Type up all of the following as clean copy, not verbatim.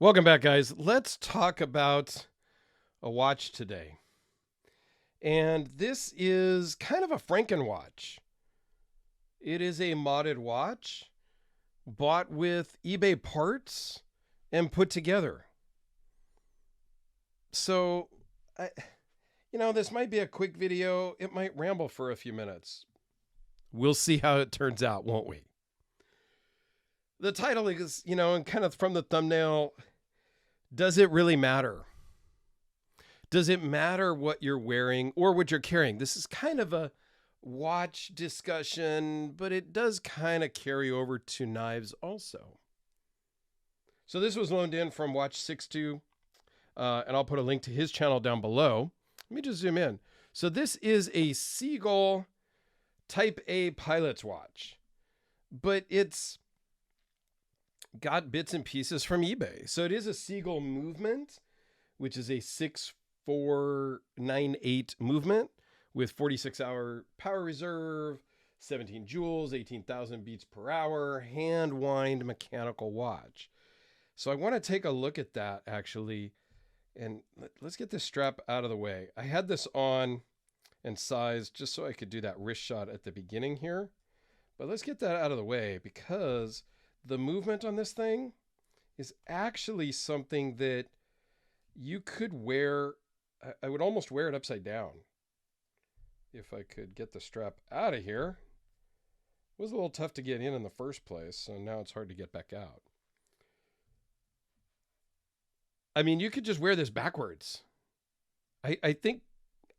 Welcome back, guys. Let's talk about a watch today. And this is kind of a Franken watch. It is a modded watch bought with eBay parts and put together. So, this might be a quick video. It might ramble for a few minutes. We'll see how it turns out, won't we? The title is, and kind of from the thumbnail, does it really matter? Does it matter what you're wearing or what you're carrying? This is kind of a watch discussion, but it does kind of carry over to knives also. So this was loaned in from Watch62, and I'll put a link to his channel down below. Let me just zoom in. So this is a Seagull Type A pilot's watch, but it's got bits and pieces from eBay. So it is a Seagull movement, which is a 6498 movement with 46-hour power reserve, 17 joules, 18,000 beats per hour, hand wind mechanical watch. So I want to take a look at that actually, and let's get this strap out of the way. I had this on and sized just so I could do that wrist shot at the beginning here, but let's get that out of the way because the movement on this thing is actually something that you could wear. I would almost wear it upside down if I could get the strap out of here. It was a little tough to get in the first place, so now it's hard to get back out. I mean, you could just wear this backwards. I think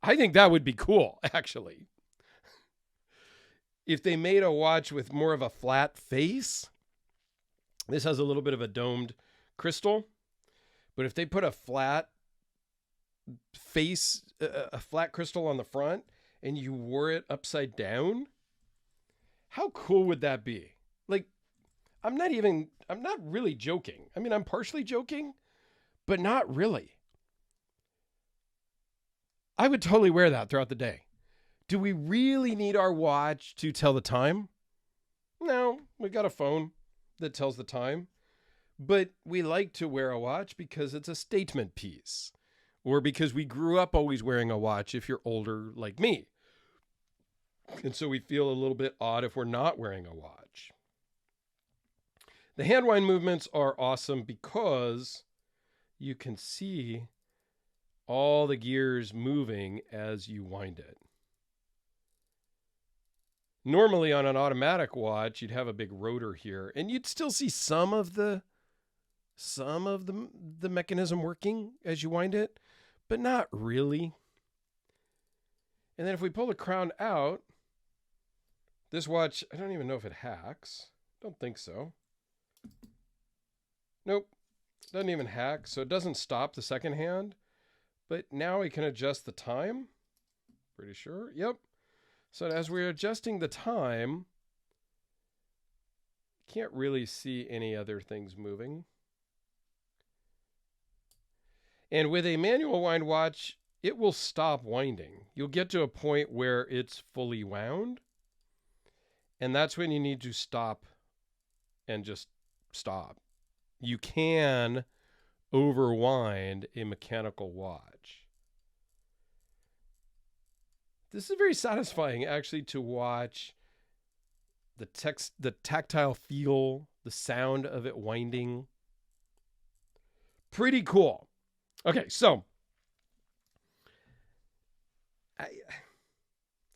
that would be cool, actually. If they made a watch with more of a flat face, this has a little bit of a domed crystal, but if they put a flat face, a flat crystal on the front, and you wore it upside down, how cool would that be? Like, I'm not really joking. I mean, I'm partially joking, but not really. I would totally wear that throughout the day. Do we really need our watch to tell the time? No, we got a phone that tells the time, but we like to wear a watch because it's a statement piece, or because we grew up always wearing a watch if you're older like me. And so we feel a little bit odd if we're not wearing a watch. The hand wind movements are awesome because you can see all the gears moving as you wind it. Normally on an automatic watch, you'd have a big rotor here, and you'd still see some of the mechanism working as you wind it, but not really. And then if we pull the crown out, this watch, I don't even know if it hacks. Don't think so. Nope, doesn't even hack, so it doesn't stop the second hand. But now we can adjust the time. Pretty sure. Yep. So as we're adjusting the time, can't really see any other things moving. And with a manual wind watch, it will stop winding. You'll get to a point where it's fully wound. And that's when you need to stop and just stop. You can overwind a mechanical watch. This is very satisfying actually to watch the tactile feel, the sound of it winding. Pretty cool. Okay, so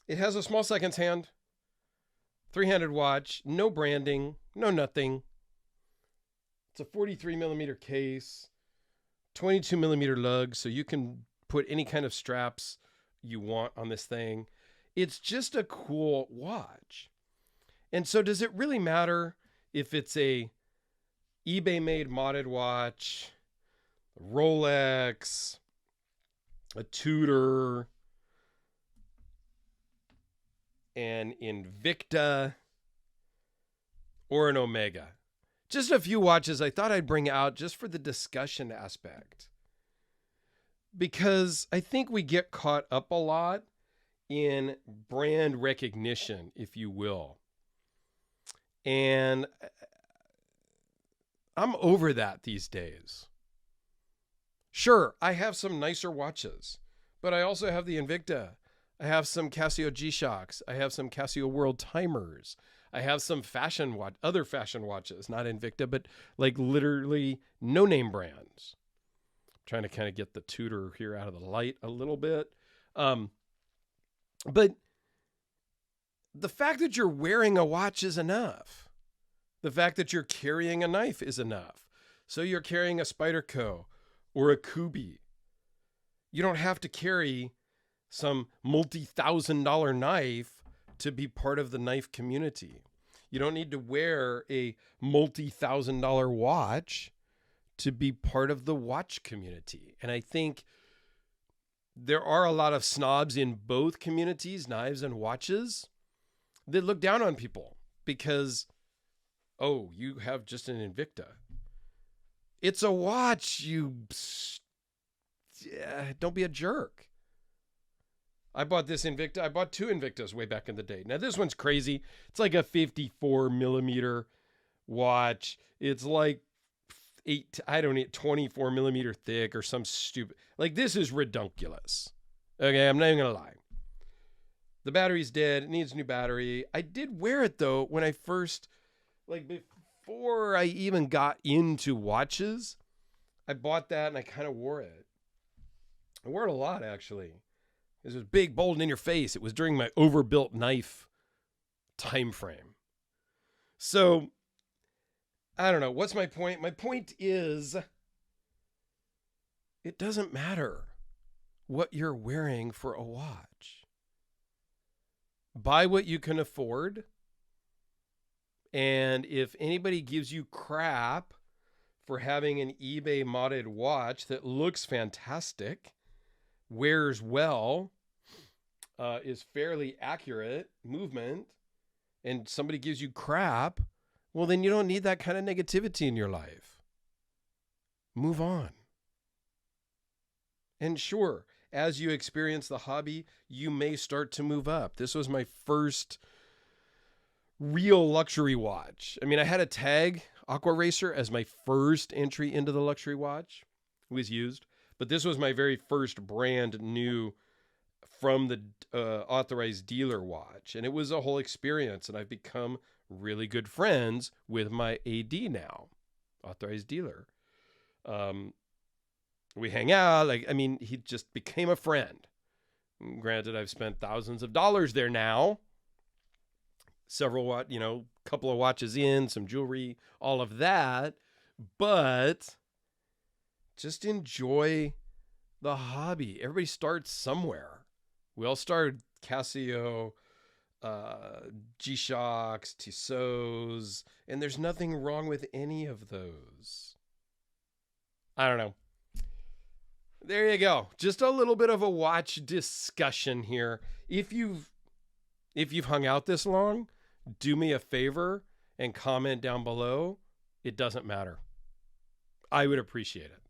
it has a small seconds hand, 3-handed watch, no branding, no nothing. It's a 43 millimeter case, 22 millimeter lug, so you can put any kind of straps you want on this thing. It's just a cool watch. And so does it really matter if it's a eBay made modded watch, a Rolex, a Tudor, an Invicta, or an Omega? Just a few watches I thought I'd bring out just for the discussion aspect. Because I think we get caught up a lot in brand recognition, if you will. And I'm over that these days. Sure, I have some nicer watches, but I also have the Invicta. I have some Casio G-Shocks. I have some Casio World Timers. I have some other fashion watches, not Invicta, but like literally no-name brands. I'm trying to kind of get the Tudor here out of the light a little bit. But the fact that you're wearing a watch is enough. The fact that you're carrying a knife is enough. So you're carrying a Spyderco or a Kubi. You don't have to carry some multi-$1,000 knife to be part of the knife community. You don't need to wear a multi-$1,000 watch to be part of the watch community. And I think there are a lot of snobs in both communities, knives and watches, that look down on people because, oh, you have just an Invicta. It's a watch, don't be a jerk. I bought this Invicta. I bought 2 Invictas way back in the day. Now, this one's crazy. It's like a 54 millimeter watch. It's like 24 millimeter thick or some stupid. Like, this is redunculous. Okay, I'm not even going to lie. The battery's dead. It needs a new battery. I did wear it, though, when I first, like, before I even got into watches. I bought that and I kind of wore it. I wore it a lot, actually. It was big, bold, and in your face. It was during my overbuilt knife time frame. So, I don't know. What's my point? My point is, it doesn't matter what you're wearing for a watch. Buy what you can afford. And if anybody gives you crap for having an eBay modded watch that looks fantastic, wears well, is fairly accurate movement, and somebody gives you crap, well, then you don't need that kind of negativity in your life. Move on. And sure, as you experience the hobby, you may start to move up. This was my first real luxury watch. I mean, I had a Tag Aqua Racer as my first entry into the luxury watch. It was used. But this was my very first brand new from the authorized dealer watch. And it was a whole experience. And I've become really good friends with my AD now, authorized dealer. We hang out. He just became a friend. Granted, I've spent thousands of dollars there now. Couple of watches in, some jewelry, all of that. But just enjoy the hobby. Everybody starts somewhere. We all started Casio, G-Shocks, Tissot's, and there's nothing wrong with any of those. I don't know. There you go. Just a little bit of a watch discussion here. If you've hung out this long, do me a favor and comment down below. It doesn't matter. I would appreciate it.